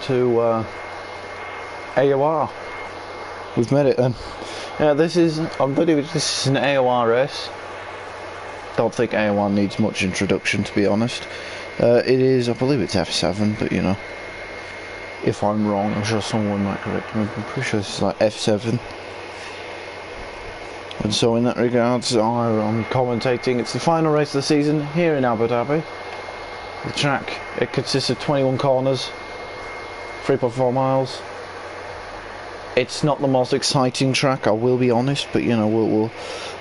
to AOR. We've made it then. Yeah, this is an AOR race. Don't think AOR needs much introduction, to be honest. It is, I believe it's F7, but you know, if I'm wrong, I'm sure someone might correct me. I'm pretty sure this is like F7. And so in that regards, I'm commentating. It's the final race of the season here in Abu Dhabi. The track, it consists of 21 corners, 3.4 miles. It's not the most exciting track, I will be honest, but you know, we'll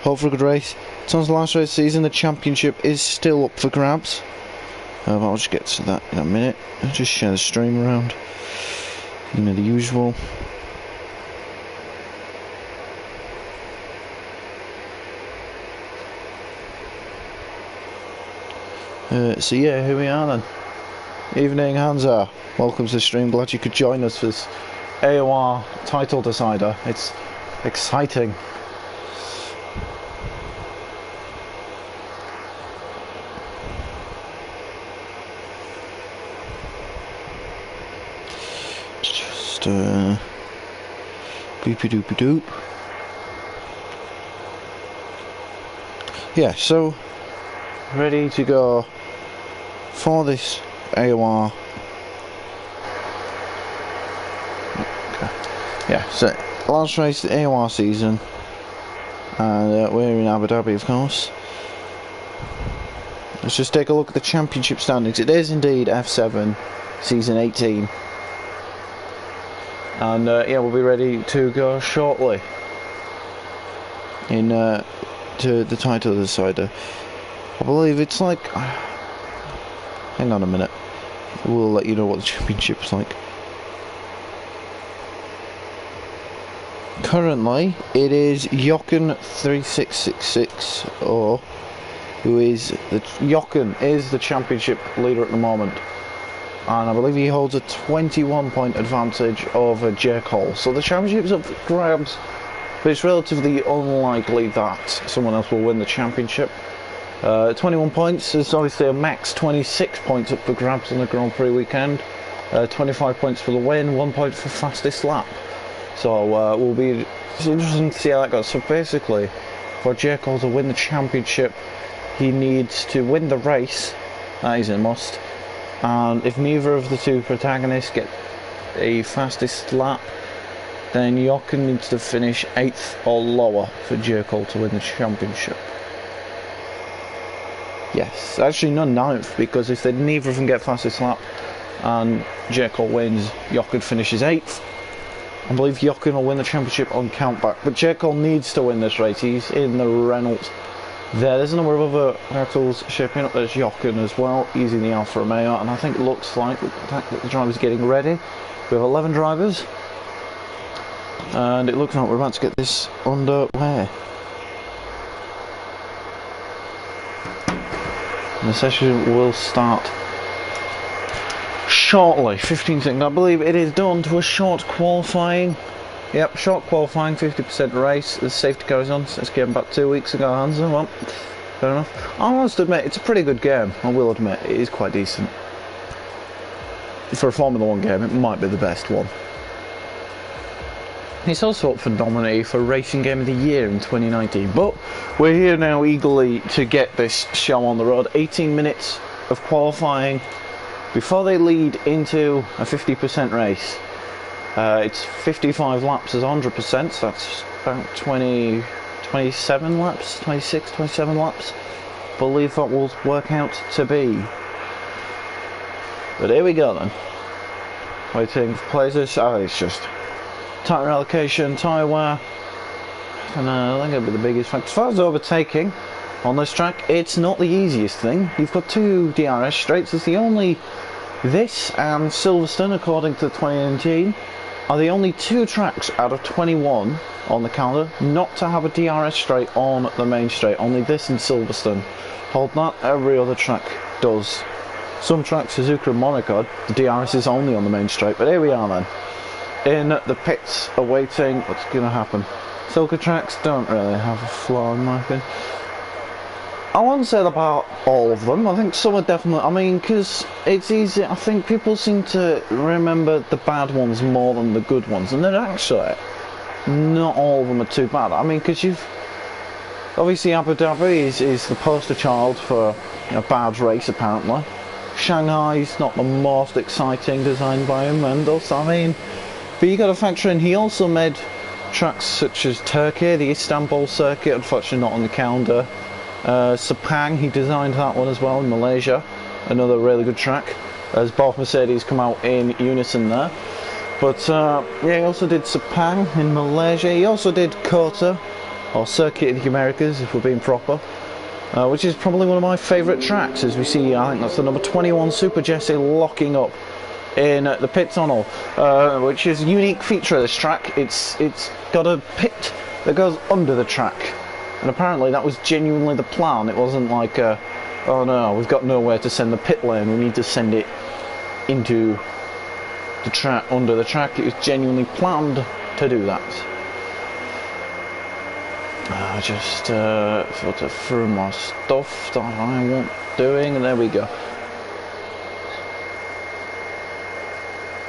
hope for a good race. It's on the last race of the season. The championship is still up for grabs. I'll just get to that in a minute. I'll just share the stream around. You know, the usual. So yeah, here we are then. Evening, Hansa. Welcome to the stream. Glad you could join us for this AOR title decider. It's exciting. Just beepy doopy doop. Yeah, so ready to go for this AOR. Okay. Yeah, so last race of the AOR season, and we're in Abu Dhabi, of course. Let's just take a look at the championship standings. It is indeed F7 season 18, and yeah, we'll be ready to go shortly in to the title decider. I believe it's like, hang on a minute, we'll let you know what the championship's like. Currently it is Jochen 3666, or Jochen is the championship leader at the moment, and I believe he holds a 21-point advantage over Jake Hall. So the championship's up for grabs, but it's relatively unlikely that someone else will win the championship. 21 points is obviously a max 26 points up for grabs on the Grand Prix weekend. 25 points for the win, 1 point for fastest lap. So it's interesting to see how that goes. So basically, for Jake Hall to win the championship, he needs to win the race. That is a must. And if neither of the two protagonists get a fastest lap, then Jochen needs to finish 8th or lower for Jake Hall to win the championship. Yes, actually not 9th, because if neither of them get fastest lap and Jake Hall wins, Jochen finishes 8th. I believe Jochen will win the championship on countback, but Jake Hall needs to win this race. He's in the Renault. There's a number of other vehicles shaping up. There's Jochen as well. He's in the Alfa Romeo, and I think it looks like the drivers are getting ready. We have 11 drivers, and it looks like we're about to get this underway. The session will start shortly, 15 seconds. I believe it is done to a short qualifying. Yep, short qualifying, 50% race. The safety carries on. This game about 2 weeks ago, Hansa. Well, fair enough. I must admit, it's a pretty good game. I will admit, it is quite decent. For a Formula 1 game, it might be the best one. It's also up for nominee for Racing Game of the Year in 2019, but we're here now eagerly to get this show on the road. 18 minutes of qualifying before they lead into a 50% race. It's 55 laps as 100%, so that's about 27 laps, 26, 27 laps. I believe that will work out to be. But here we go then. Waiting for places. It's just tyre allocation, tyre wear, and I think it'll be the biggest factor. As far as overtaking on this track, it's not the easiest thing. You've got 2 DRS straights. It's the only, this and Silverstone, according to 2019, are the only 2 tracks out of 21 on the calendar not to have a DRS straight on the main straight. Only this and Silverstone hold that. Every other track does. Some tracks, Suzuka and Monaco, the DRS is only on the main straight. But here we are then, in the pits, awaiting what's going to happen. Silka tracks don't really have a flaw in my opinion. I wouldn't say that about all of them. I think some are definitely. I mean, because it's easy. I think people seem to remember the bad ones more than the good ones, and then actually, not all of them are too bad. I mean, because you've obviously Abu Dhabi is the poster child for a bad race apparently. Shanghai's not the most exciting design by him, and also, I mean, but you got to factor in he also made tracks such as Turkey, the Istanbul circuit, unfortunately not on the calendar. Sepang, he designed that one as well in Malaysia, another really good track, as both Mercedes come out in unison there. But yeah, he also did Sepang in Malaysia. He also did Kota, or Circuit of the Americas if we're being proper, which is probably one of my favourite tracks, as we see. I think that's the number 21 Super Jesse locking up in the pit tunnel, which is a unique feature of this track. It's got a pit that goes under the track, and apparently that was genuinely the plan. It wasn't like oh no, we've got nowhere to send the pit lane, we need to send it into the track, under the track. It was genuinely planned to do that. I just sort of threw my stuff that I want doing, and there we go.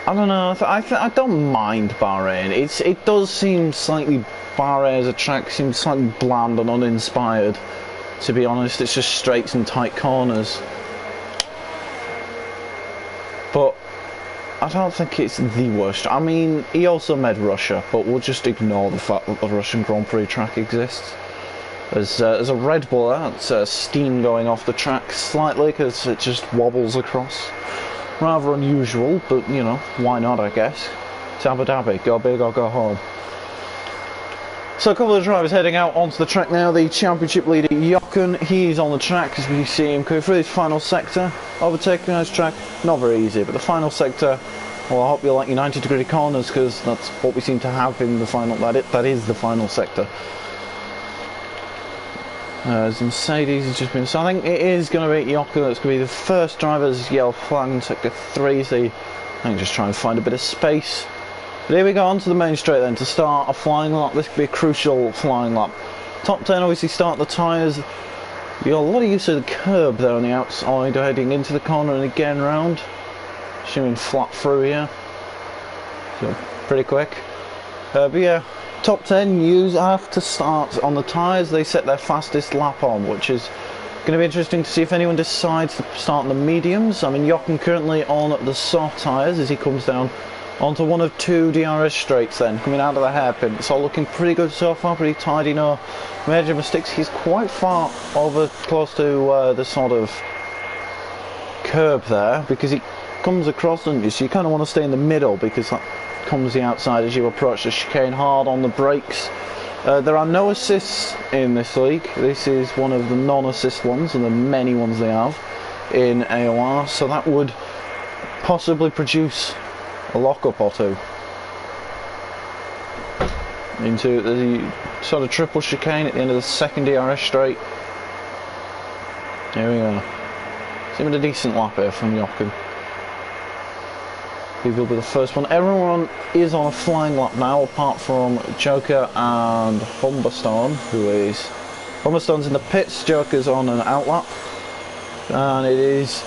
I don't know. I don't mind Bahrain. It does seem slightly, Bahrain as a track seems slightly bland and uninspired. To be honest, it's just straights and tight corners. But I don't think it's the worst. I mean, he also made Russia, but we'll just ignore the fact that the Russian Grand Prix track exists. There's a Red Bull there. It's steam going off the track slightly because it just wobbles across. Rather unusual, but you know, why not, I guess. It's Abu Dhabi, go big or go home. So a couple of drivers heading out onto the track now. The championship leader Jochen, he's on the track as we see him going through his final sector. Overtaking his track, not very easy, but the final sector, well, I hope you like your 90-degree corners, because that's what we seem to have in the final, that is the final sector. As Mercedes has just been, so I think it is going to be Jochen that's going to be the first driver's yellow flag in sector 3, so I think just try and find a bit of space. But here we go onto the main straight then to start a flying lap. This could be a crucial flying lap. Top 10 obviously start the tyres. You got a lot of use of the curb there on the outside, heading into the corner and again round. Assuming flat through here. So pretty quick. But yeah, top 10 use have to start on the tyres they set their fastest lap on, which is going to be interesting to see if anyone decides to start on the mediums. I mean, Jochen currently on the soft tyres as he comes down onto one of two DRS straights then, coming out of the hairpin. It's all looking pretty good so far, pretty tidy, no major mistakes. He's quite far over close to the sort of curb there, because he comes across, doesn't you? So you kind of want to stay in the middle, because that comes the outside as you approach the chicane, hard on the brakes. There are no assists in this league. This is one of the non-assist ones, and the many ones they have in AOR, so that would possibly produce a lock-up or two into the sort of triple chicane at the end of the second DRS straight. There we go. Seemed a decent lap here from Jochen. He will be the first one. Everyone is on a flying lap now, apart from Joker and Humberstone, Humberstone's in the pits, Joker's on an outlap, and it is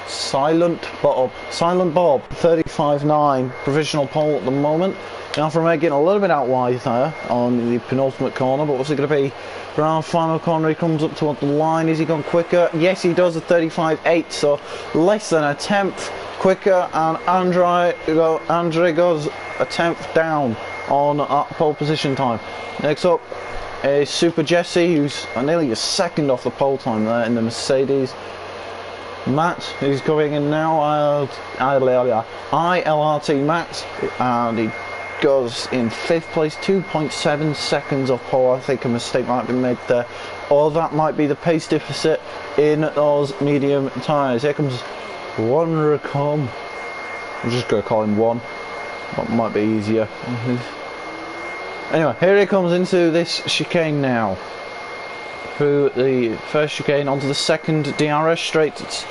Silent Bob, 35.9, provisional pole at the moment. Alfa Romeo getting a little bit out wide there on the penultimate corner, but what's it going to be? Around final corner, he comes up toward the line. Is he gone quicker? Yes, he does, a 35.8, so less than a tenth quicker, and Andre goes a tenth down on pole position time. Next up is Super Jesse, who's nearly a second off the pole time there in the Mercedes. Matt, who's going in now, ILRT Matt, and he goes in 5th place, 2.7 seconds off pole. I think a mistake might be made there, or that might be the pace deficit in those medium tyres. Here comes one Racom. I'm just going to call him one. That might be easier. Anyway, here he comes into this chicane now. Through the first chicane onto the second DRS straight. It's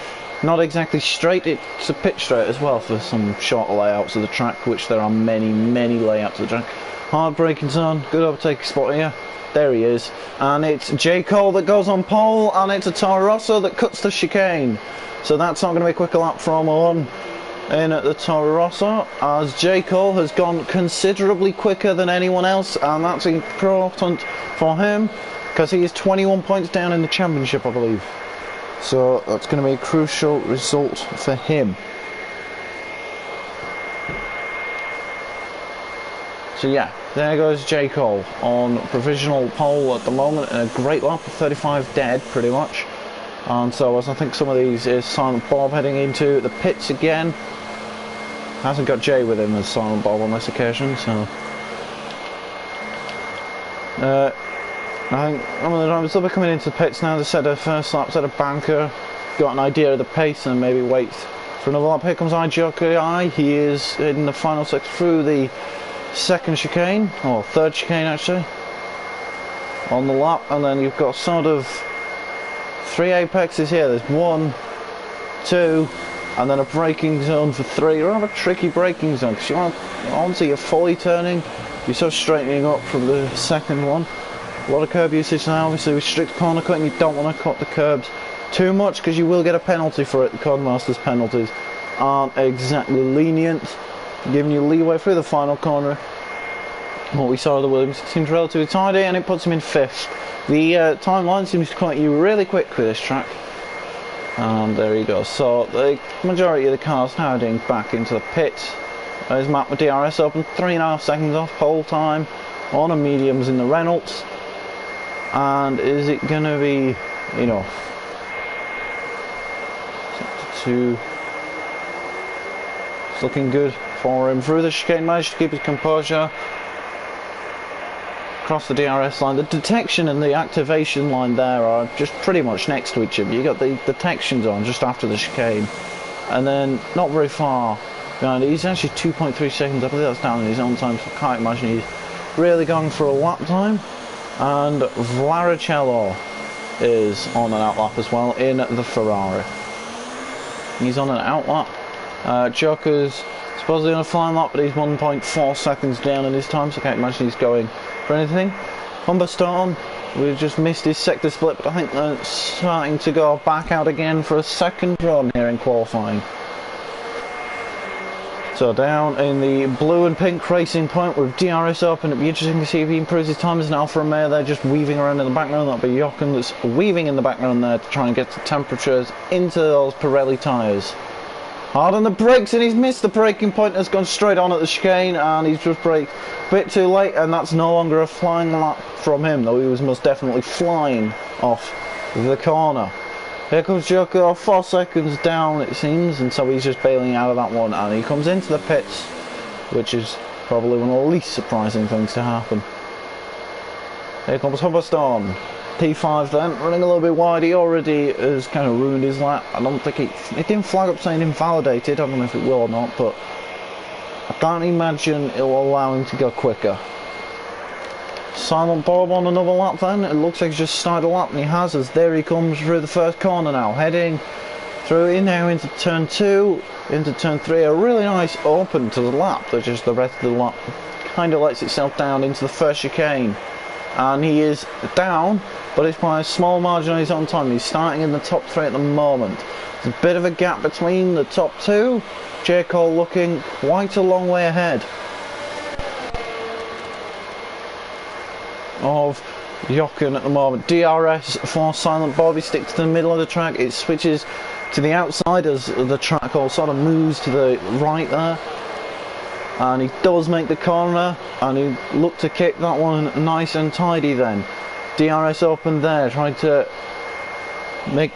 not exactly straight, it's a pit straight as well for some shorter layouts of the track, which there are many layouts of the track. Hard braking zone, good overtaking spot here. There he is. And it's J. Cole that goes on pole, and it's a Toro Rosso that cuts the chicane. So that's not going to be a quicker lap from on in at the Toro Rosso, as J. Cole has gone considerably quicker than anyone else, and that's important for him because he is 21 points down in the championship, I believe. So that's going to be a crucial result for him. So yeah, there goes J. Cole on provisional pole at the moment, in a great lap, 35 dead pretty much. And so as I think some of these is Silent Bob heading into the pits again. Hasn't got Jay with him as Silent Bob on this occasion, so I think one of the drivers will be coming into the pits now. They set a first lap, set a banker, got an idea of the pace, and maybe wait for another lap. Here comes I. He is in the final sector through the second chicane, or third chicane actually, on the lap, and then you've got sort of 3 apexes here. There's 1, 2, and then a braking zone for 3. Rather tricky braking zone, because you want onto you're fully turning, you're sort of straightening up from the second one. A lot of curb usage now, obviously with strict corner cutting. You don't want to cut the curbs too much because you will get a penalty for it. The Codemasters penalties aren't exactly lenient, giving you leeway through the final corner. What we saw of the Williams seems relatively tidy, and it puts him in 5th. The timeline seems to cut you really quick with this track. And there you go. So the majority of the cars now heading back into the pit. There's Matt with DRS open, 3.5 seconds off pole time on a mediums in the Reynolds. And is it going to be enough? It's looking good for him through the chicane. Managed to keep his composure. Across the DRS line, the detection and the activation line there are just pretty much next to each other. You got the detection zone just after the chicane, and then not very far behind it. He's actually 2.3 seconds. I believe that's down in his own time, so I can't imagine he's really going for a lap time. And Vlaricello is on an outlap as well in the Ferrari. He's on an outlap. Joker's supposedly on a flying lap, but he's 1.4 seconds down in his time, so I can't imagine he's going for anything. Humberstone, we've just missed his sector split, but I think they're starting to go back out again for a second run here in qualifying. So down in the blue and pink racing point with DRS open, it'll be interesting to see if he improves his time as an Alfa Romeo. They're just weaving around in the background. That'll be Jochen that's weaving in the background there to try and get the temperatures into those Pirelli tyres. Hard on the brakes, and he's missed the braking point, has gone straight on at the chicane, and he's just braked a bit too late, and that's no longer a flying lap from him, though he was most definitely flying off the corner. Here comes Joker, 4 seconds down it seems, and so he's just bailing out of that one, and he comes into the pits, which is probably one of the least surprising things to happen. Here comes Humberstone. P5 then, running a little bit wide. He already has kind of ruined his lap. I don't think it didn't flag up saying invalidated. I don't know if it will or not, but I can't imagine it will allow him to go quicker. Silent Bob on another lap then. It looks like he's just started a lap, and he has, as there he comes through the first corner now, heading through in now into turn 2, into turn 3. A really nice open to the lap, that just the rest of the lap kind of lets itself down into the first chicane. And he is down, but it's by a small margin on his own time. He's starting in the top 3 at the moment. There's a bit of a gap between the top 2. J. Cole looking quite a long way ahead of Jochen at the moment. DRS for Silent Bob. He sticks to the middle of the track. It switches to the outside as the track all sort of moves to the right there. And he does make the corner, and he looked to kick that one nice and tidy then. DRS open there, trying to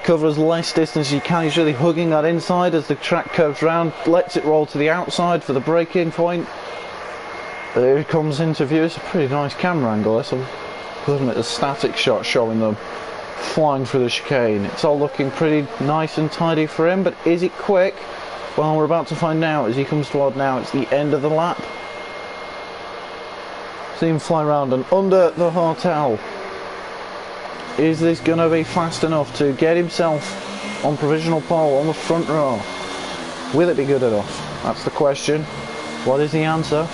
cover as less distance as you can. He's really hugging that inside as the track curves round, lets it roll to the outside for the braking point. There it comes into view. It's a pretty nice camera angle this. I'm looking at the static shot showing them flying through the chicane. It's all looking pretty nice and tidy for him, but is it quick? Well, we're about to find out as he comes toward now. It's the end of the lap. See him fly around and under the hotel. Is this going to be fast enough to get himself on provisional pole on the front row? Will it be good enough? That's the question. What is the answer?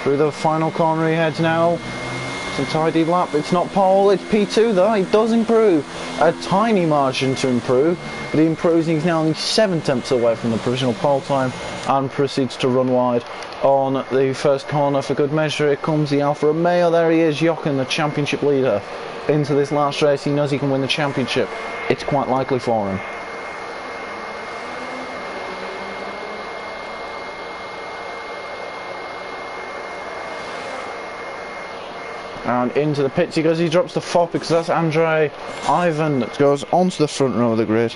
Through the final corner he heads now. It's a tidy lap. It's not pole, it's P2 though. He does improve. A tiny margin to improve, but he improves. He's now only 7 tenths away from the provisional pole time and proceeds to run wide on the first corner for good measure. Here comes the Alfa Romeo. There he is, Jochen, the championship leader, into this last race. He knows he can win the championship. It's quite likely for him. And into the pits he goes. He drops the fob because that's Andre Ivan that goes onto the front row of the grid.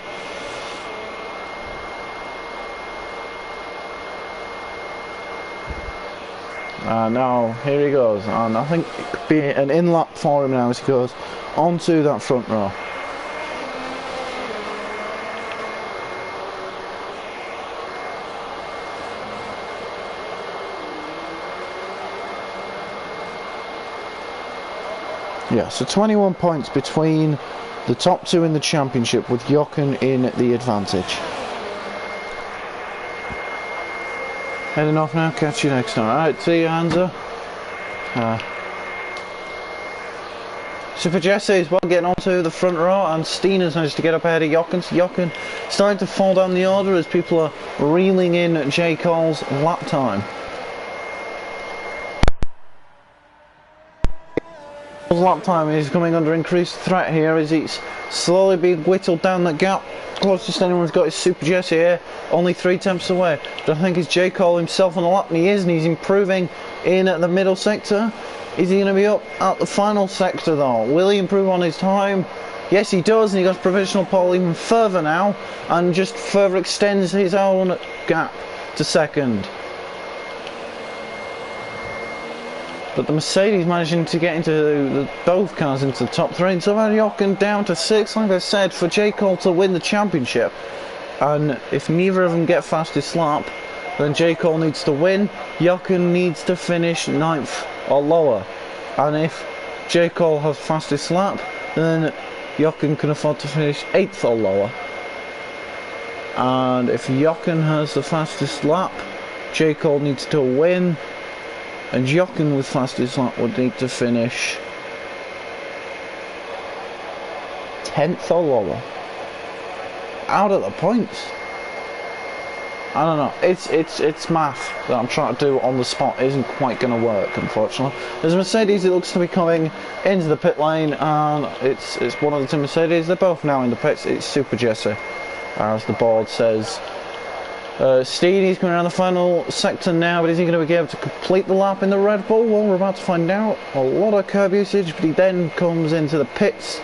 Now here he goes, and I think it could be an in-lap for him now as he goes onto that front row. Yeah, so 21 points between the top two in the championship, with Jochen in the advantage. Heading off now, catch you next time. Alright, see you, Hansa. Super Jesse is well getting onto the front row, and Steener's managed to get up ahead of Jochen. So Jochen starting to fall down the order as people are reeling in J. Cole's lap time. Lap time is coming under increased threat here as it's slowly being whittled down the gap. Closest anyone's got is Super Jesse here, only 3 tenths away. But I think it's J. Cole himself on the lap, and he is, and he's improving in the middle sector. Is he going to be up at the final sector though? Will he improve on his time? Yes, he does, and he got provisional pole even further now, and just further extends his own gap to second. But the Mercedes managing to get into both cars into the top 3, and so Jochen down to 6, like I said, for J. Cole to win the championship. And if neither of them get fastest lap, then J. Cole needs to win. Jochen needs to finish 9th or lower. And if J. Cole has fastest lap, then Jochen can afford to finish 8th or lower. And if Jochen has the fastest lap, J. Cole needs to win. And Jochen with fastest lap would need to finish 10th or lower. Out at the points. I don't know. It's math that I'm trying to do on the spot isn't quite going to work, unfortunately. There's Mercedes. It looks to be coming into the pit lane, and it's one of the two Mercedes. They're both now in the pits. It's Super Jesse, as the board says. Steeney's coming around the final sector now, but is he going to be able to complete the lap in the Red Bull? Well, we're about to find out. A lot of curb usage, but he then comes into the pits,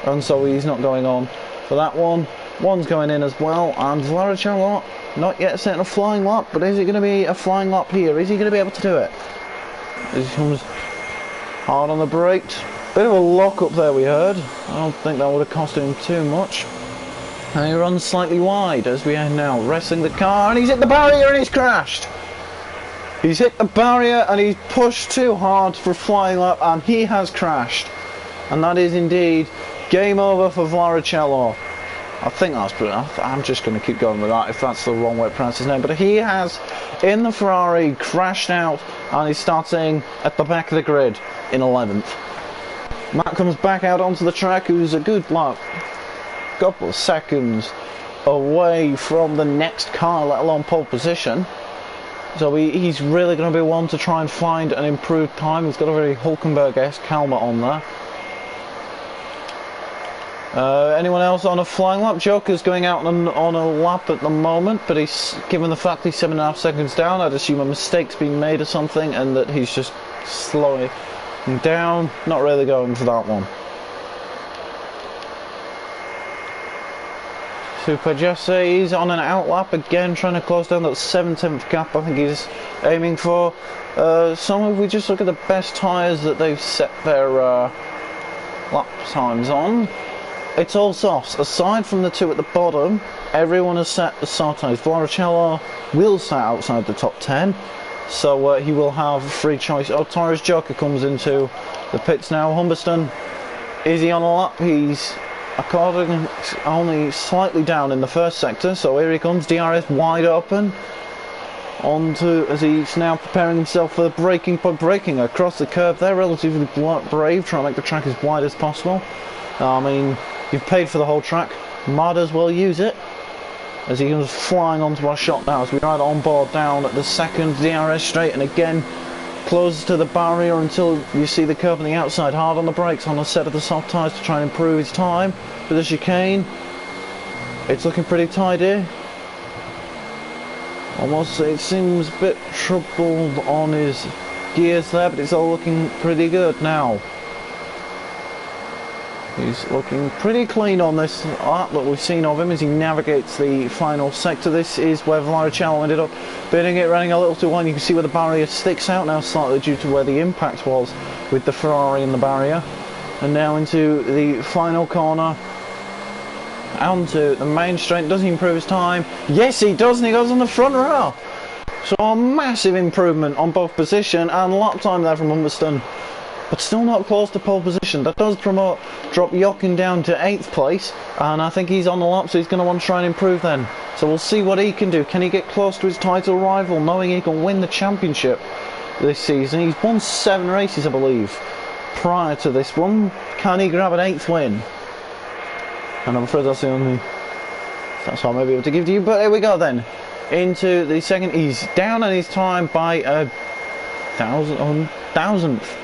and so he's not going on for that one. One's going in as well, and Vladic not yet setting a flying lap, but is it going to be a flying lap here? Is he going to be able to do it? As he comes hard on the brakes. Bit of a lock up there, we heard. I don't think that would have cost him too much. And he runs slightly wide as we are now wrestling the car, and he's hit the barrier and he's crashed. He's hit the barrier and he's pushed too hard for a flying lap, and he has crashed. And that is indeed game over for Vladic. I think that's brilliant. I'm just going to keep going with that if that's the wrong way to pronounce his name. But he has, in the Ferrari, crashed out, and he's starting at the back of the grid in 11th. Matt comes back out onto the track, who's a good couple of seconds away from the next car, let alone pole position. So he's really going to be one to try and find an improved time. He's got a very Hulkenberg-esque helmet on there. Anyone else on a flying lap? Joker's going out on a lap at the moment, but he's, given the fact he's 7.5 seconds down, I'd assume a mistake's been made or something, and that he's just slowing down. Not really going for that one. Super Jesse, he's on an out lap again, trying to close down that 7/10 gap I think he's aiming for. If we just look at the best tyres that they've set their lap times on, it's all softs. Aside from the two at the bottom, everyone has set the soft tyres. Vladic will start outside the top 10, so he will have a free choice. Oh, Torres Joker comes into the pits now. Humberston, is he on a lap? He's according only slightly down in the first sector, so here he comes. DRS wide open. onto, as he's now preparing himself for the braking point, braking across the curb there, relatively brave, trying to make the track as wide as possible. I mean, you've paid for the whole track, might as well use it. As he comes flying onto our shot now, as we ride on board down at the second DRS straight, and again closes to the barrier until you see the curb on the outside, hard on the brakes on a set of the soft tyres to try and improve his time. But the chicane, it's looking pretty tight here. Almost, it seems a bit troubled on his gears there, but it's all looking pretty good now. He's looking pretty clean on this lap that we've seen of him as he navigates the final sector. This is where Valericello ended up bidding it, running a little too wide. You can see where the barrier sticks out now slightly due to where the impact was with the Ferrari in the barrier. And now into the final corner, onto the main straight. Does he improve his time? Yes, he does, and he goes on the front row. So a massive improvement on both position and lap time there from Humberston, but still not close to pole position. That does drop Jochen down to 8th place, and I think he's on the lap, so he's going to want to try and improve then. So we'll see what he can do. Can he get close to his title rival, knowing he can win the championship this season? He's won 7 races, I believe, prior to this one. Can he grab an 8th win? And I'm afraid that's the only stats I may be able to give to you. But here we go then. Into the second. He's down on his time by a thousandth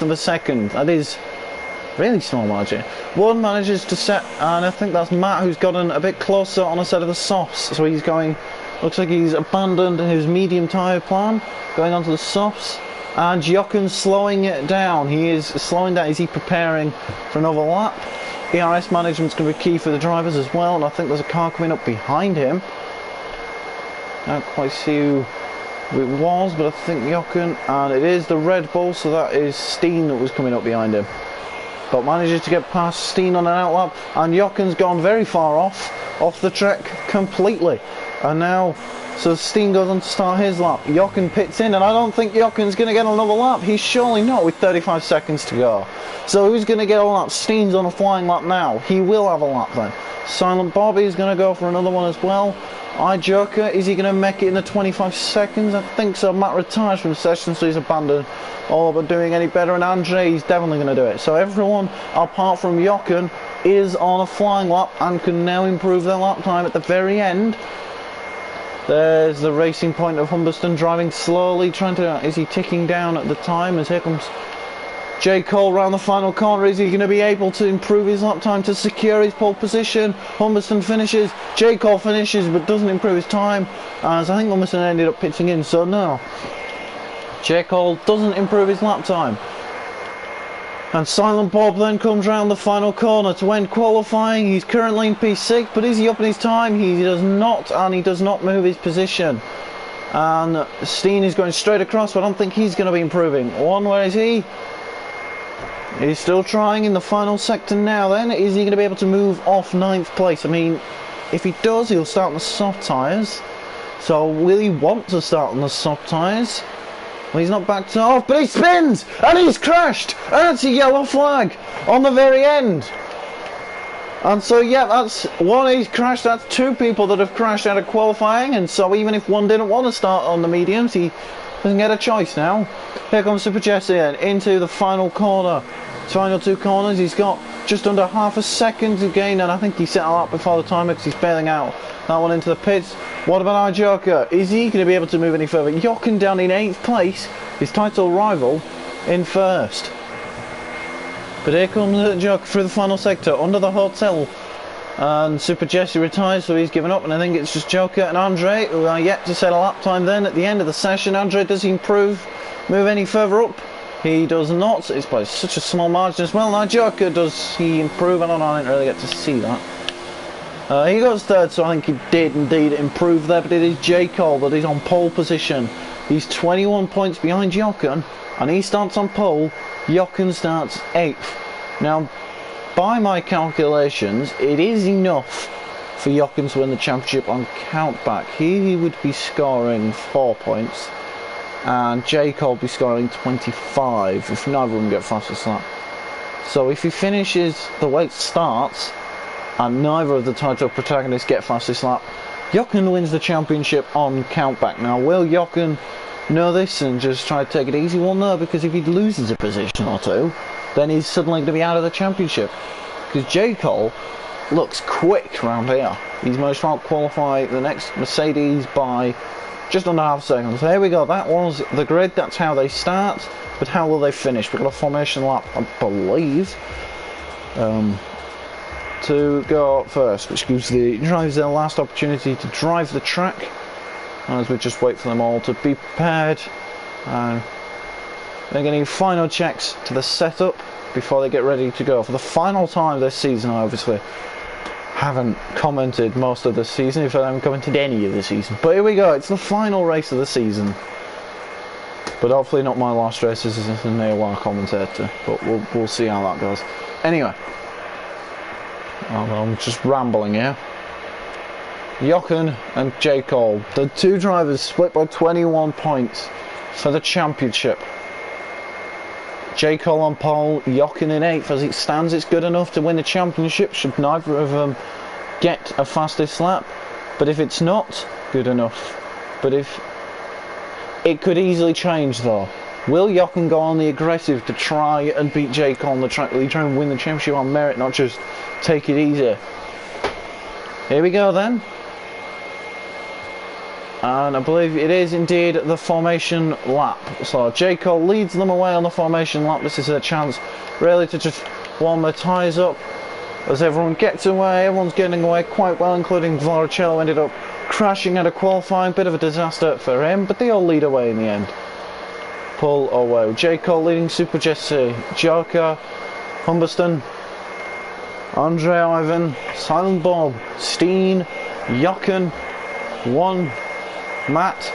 of a second. That is really small margin. One manages to set, and I think that's Matt who's gotten a bit closer on a set of the softs. So he's going, looks like he's abandoned his medium tyre plan, going onto the softs. And Jochen's slowing it down. He is slowing down. Is he preparing for another lap? ERS management's going to be key for the drivers as well, and I think there's a car coming up behind him. I don't quite see who it was, but I think Jochen, and it is the Red Bull, so that is Steen that was coming up behind him. But manages to get past Steen on an outlap, and Jochen's gone very far off the track completely. And now, so Steen goes on to start his lap. Jochen pits in, and I don't think Jochen's going to get another lap. He's surely not with 35 seconds to go. So who's going to get a lap? Steen's on a flying lap now. He will have a lap then. Silent Bobby is going to go for another one as well. Joker, is he going to make it in the 25 seconds? I think so. Matt retires from the session, so he's abandoned all but doing any better. And Andre, he's definitely going to do it. So everyone, apart from Jochen, is on a flying lap and can now improve their lap time at the very end. There's the racing point of Humberston, driving slowly, trying to, is he ticking down at the time? As here comes J. Cole round the final corner. Is he going to be able to improve his lap time to secure his pole position? Humberston finishes, J. Cole finishes but doesn't improve his time, as I think Humberston ended up pitching in, so no. J. Cole doesn't improve his lap time. And Silent Bob then comes round the final corner to end qualifying. He's currently in P6, but is he up in his time? He does not, and he does not move his position. And Steen is going straight across, but I don't think he's going to be improving. Where is he? He's still trying in the final sector now then. Is he going to be able to move off 9th place? I mean, if he does, he'll start on the soft tyres. So will he want to start on the soft tyres? Well, he's not backed off, but he spins! And he's crashed! And it's a yellow flag on the very end. And so, yeah, that's one, he's crashed. That's 2 people that have crashed out of qualifying. And so even if one didn't want to start on the mediums, he doesn't get a choice now. Here comes Super Jesse into the final corner. Final 2 corners. He's got just under half a second to gain, and I think he set a lap before the timer because he's bailing out that one into the pits. What about our Joker? Is he going to be able to move any further? Jochen down in 8th place, his title rival in 1st. But here comes the Joker through the final sector under the hotel, and Super Jesse retires, so he's given up, and I think it's just Joker and Andre who are yet to set a lap time then at the end of the session. Andre, does he move any further up? He does not. It's by such a small margin as well. Now Joker, does he improve? I don't know, I didn't really get to see that. He goes 3rd, so I think he did indeed improve there, but it is J. Cole that is on pole position. He's 21 points behind Jochen, and he starts on pole. Jochen starts 8th. Now, by my calculations, it is enough for Jochen to win the championship on countback. He would be scoring 4 points, and J. Cole would be scoring 25 if neither of them get fastest lap. So if he finishes the way it starts, and neither of the title protagonists get fastest lap, Jochen wins the championship on countback. Now, will Jochen know this and just try to take it easy? Well, no, because if he loses a position or two, then he's suddenly going to be out of the championship. Because J. Cole looks quick round here. He's managed to out-qualify the next Mercedes by just under half a second. So here we go, that was the grid, that's how they start. But how will they finish? We've got a formation lap, I believe, to go first, which gives the drivers their last opportunity to drive the track. As we just wait for them all to be prepared. They're getting final checks to the setup before they get ready to go. For the final time this season, I obviously haven't commented most of the season, if I haven't commented any of the season. But here we go, it's the final race of the season. But hopefully not my last race as an AOR commentator. But we'll see how that goes. Anyway, I'm just rambling here. Jochen and J. Cole, the two drivers split by 21 points for the championship. J. Cole on pole, Jochen in 8th. As it stands, it's good enough to win the championship should neither of them get a fastest lap. But if it's not good enough, but if it could easily change though. Will Jochen go on the aggressive to try and beat J. Cole on the track? Will he try and win the championship on merit, not just take it easy? Here we go then. And I believe it is indeed the formation lap. So J. Cole leads them away on the formation lap. This is a chance really to just warm their tyres up. As everyone gets away, everyone's getting away quite well, including Vlaricello ended up crashing out of qualifying. Bit of a disaster for him, but they all lead away in the end. Pull away. J. Cole leading Super Jesse, Joker, Humberston, Andre Ivan, Silent Bob, Steen, Jochen, 1, Matt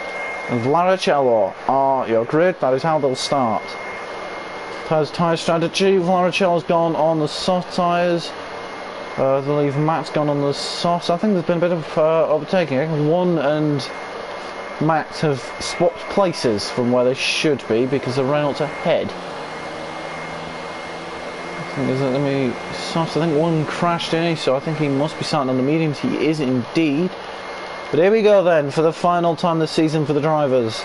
and Vlaricello are your grid. That is how they'll start. Tyre strategy. Vlaricello's gone on the soft tyres. I believe Matt's gone on the soft. I think there's been a bit of overtaking. 1 and Matt have swapped places from where they should be because the Reynolds ahead. I think 1 crashed in, so I think he must be starting on the mediums. He is indeed. But here we go then for the final time this season for the drivers.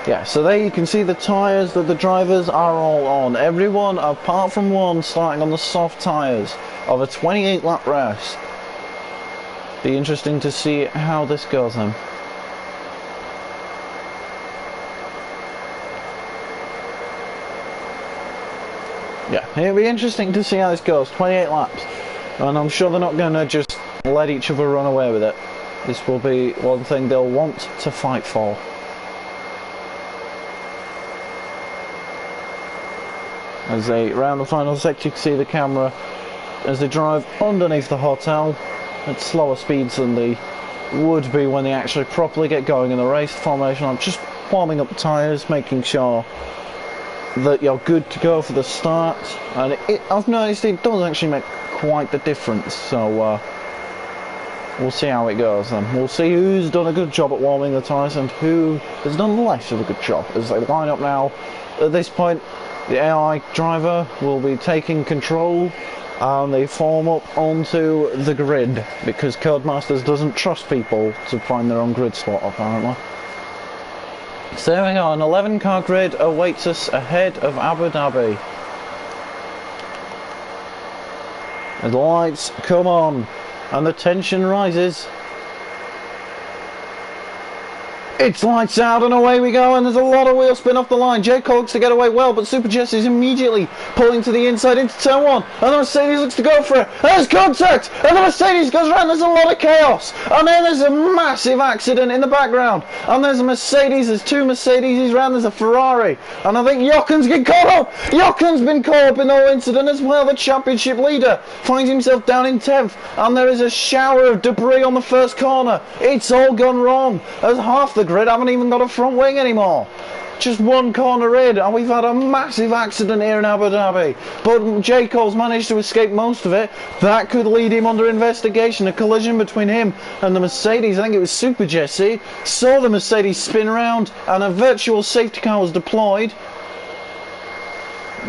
Yeah, so there you can see the tyres that the drivers are all on. Everyone apart from 1 starting on the soft tyres of a 28 lap race. Be interesting to see how this goes then. Yeah, it'll be interesting to see how this goes. 28 laps, and I'm sure they're not going to just let each other run away with it. This will be one thing they'll want to fight for. As they round the final sector, you can see the camera as they drive underneath the hotel at slower speeds than they would be when they actually properly get going in the race formation. I'm just warming up the tyres, making sure that you're good to go for the start, and I've noticed it does actually make quite the difference, so we'll see how it goes then. We'll see who's done a good job at warming the tyres and who has done less of a good job. As they line up now, at this point the AI driver will be taking control and they form up onto the grid because Codemasters doesn't trust people to find their own grid slot apparently. So there we go, an 11 car grid awaits us ahead of Abu Dhabi. And the lights come on and the tension rises. It's lights out and away we go, and there's a lot of wheel spin off the line. J. Cole looks to get away well, but Super Jesse is immediately pulling to the inside into turn 1, and the Mercedes looks to go for it. There's contact, and the Mercedes goes around. There's a lot of chaos, and then there's a massive accident in the background, and there's a Mercedes, there's 2 Mercedes around, there's a Ferrari, and I think Jochen's getting caught up. Jochen's been caught up in the whole incident as well. The championship leader finds himself down in 10th, and there is a shower of debris on the first corner. It's all gone wrong, as half the grid haven't even got a front wing anymore. Just 1 corner in, and we've had a massive accident here in Abu Dhabi. But J. Cole's managed to escape most of it. That could lead him under investigation. A collision between him and the Mercedes, I think it was Super Jesse, saw the Mercedes spin round, and a virtual safety car was deployed.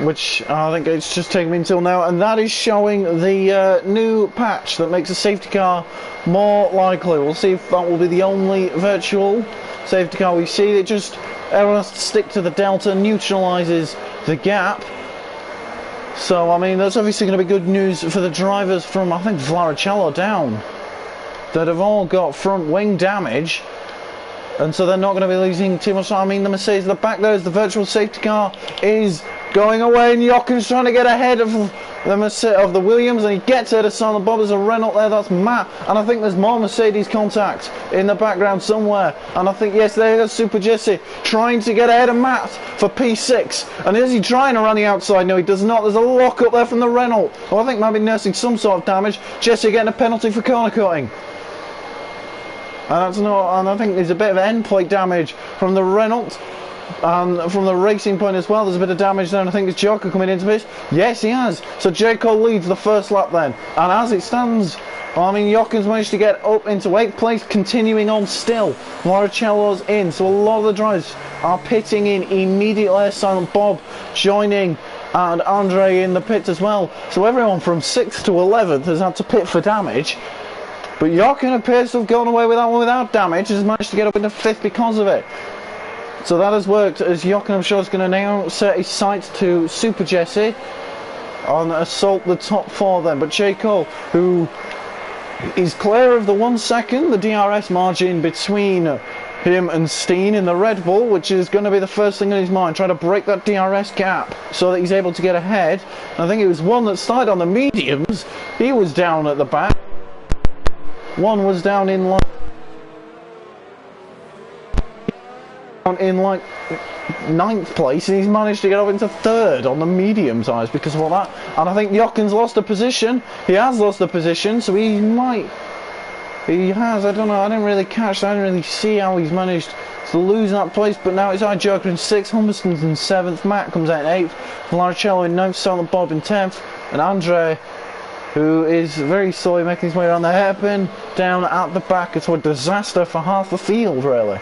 which I think it's just taken me until now, and that is showing the new patch that makes a safety car more likely. We'll see if that will be the only virtual safety car we see. It just, everyone has to stick to the delta, neutralises the gap. So, I mean, that's obviously going to be good news for the drivers from, I think, Valaricello down, that have all got front wing damage, and so they're not going to be losing too much. I mean, the Mercedes at the back there, is the virtual safety car is going away, and Jochen's trying to get ahead of the Williams, and he gets ahead of Silent Bob. There's a Renault there, that's Matt, and I think there's more Mercedes contact in the background somewhere, and I think, yes, there goes Super Jesse trying to get ahead of Matt for P6, and is he trying to run the outside? No, he does not. There's a lock up there from the Renault, who I think might be nursing some sort of damage. Jesse getting a penalty for corner cutting. And that's not, and I think there's a bit of end plate damage from the Renault, and from the racing point as well. There's a bit of damage there, and I think it's Joker coming into this. Yes, he has. So J. Cole leads the first lap then, and as it stands, I mean, Jochen's managed to get up into 8th place, continuing on still. Valaricello's in, so a lot of the drivers are pitting in immediately. Silent Bob joining, and Andre in the pits as well. So everyone from 6th to 11th has had to pit for damage. But Jochen appears to have gone away with that one without damage, has managed to get up into 5th because of it. So that has worked, as Jochen, I'm sure, is going to now set his sights to Super Jesse on assault the top 4 then. But J. Cole, who is clear of the 1 second, the DRS margin between him and Steen in the Red Bull, which is going to be the first thing in his mind, trying to break that DRS gap so that he's able to get ahead. And I think it was one that started on the mediums. He was down at the back. One was down in like 9th place, and he's managed to get up into 3rd on the medium tyres because of all that. And I think Jochen's lost a position. He has lost a position, so he has, I don't know, I didn't really catch that, I didn't really see how he's managed to lose that place, but now it's Joker in 6th, Humberston's in 7th, Matt comes out in 8th, Valaricello in 9th, Silent Bob in 10th, and Andre, who is very slowly making his way around the hairpin, down at the back. It's a disaster for half the field, really.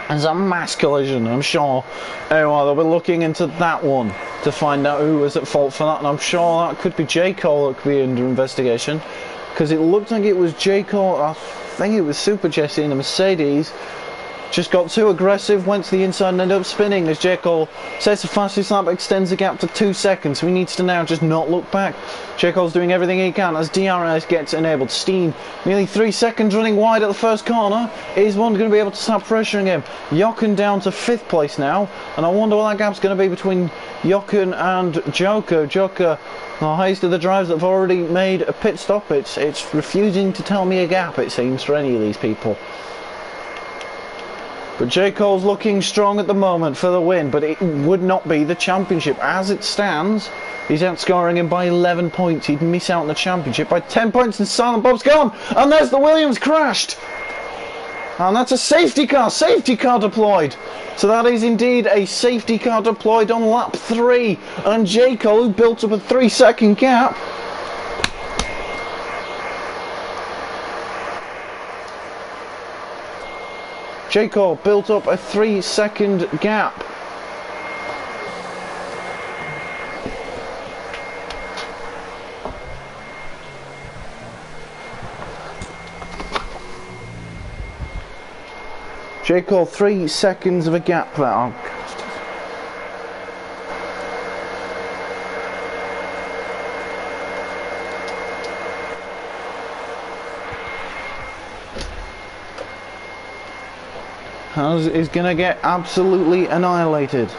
There's a mass collision, I'm sure. Anyway, they'll be looking into that one to find out who was at fault for that, and I'm sure that could be J. Cole that could be under investigation, because it looked like it was J. Cole, I think it was Super Jesse in the Mercedes, just got too aggressive, went to the inside and ended up spinning as J. Cole sets the fastest lap, extends the gap to 2 seconds. So he needs to now just not look back. J. Cole's doing everything he can as DRS gets enabled. Steen, nearly 3 seconds running wide at the first corner. Is one going to be able to start pressuring him? Jochen down to 5th place now, and I wonder what that gap's going to be between Jochen and Joker. Joker, the highest of the drivers that have already made a pit stop. It's refusing to tell me a gap, it seems, for any of these people. But J. Cole's looking strong at the moment for the win, but it would not be the championship. As it stands, he's outscoring him by 11 points. He'd miss out on the championship by 10 points, and Silent Bob's gone. And there's the Williams crashed. And that's a safety car deployed. So that is indeed a safety car deployed on lap 3. And J. Cole, who built up a 3-second gap, J. Cole built up a 3-second gap. J. Cole, 3 seconds of a gap there. Oh, is going to get absolutely annihilated.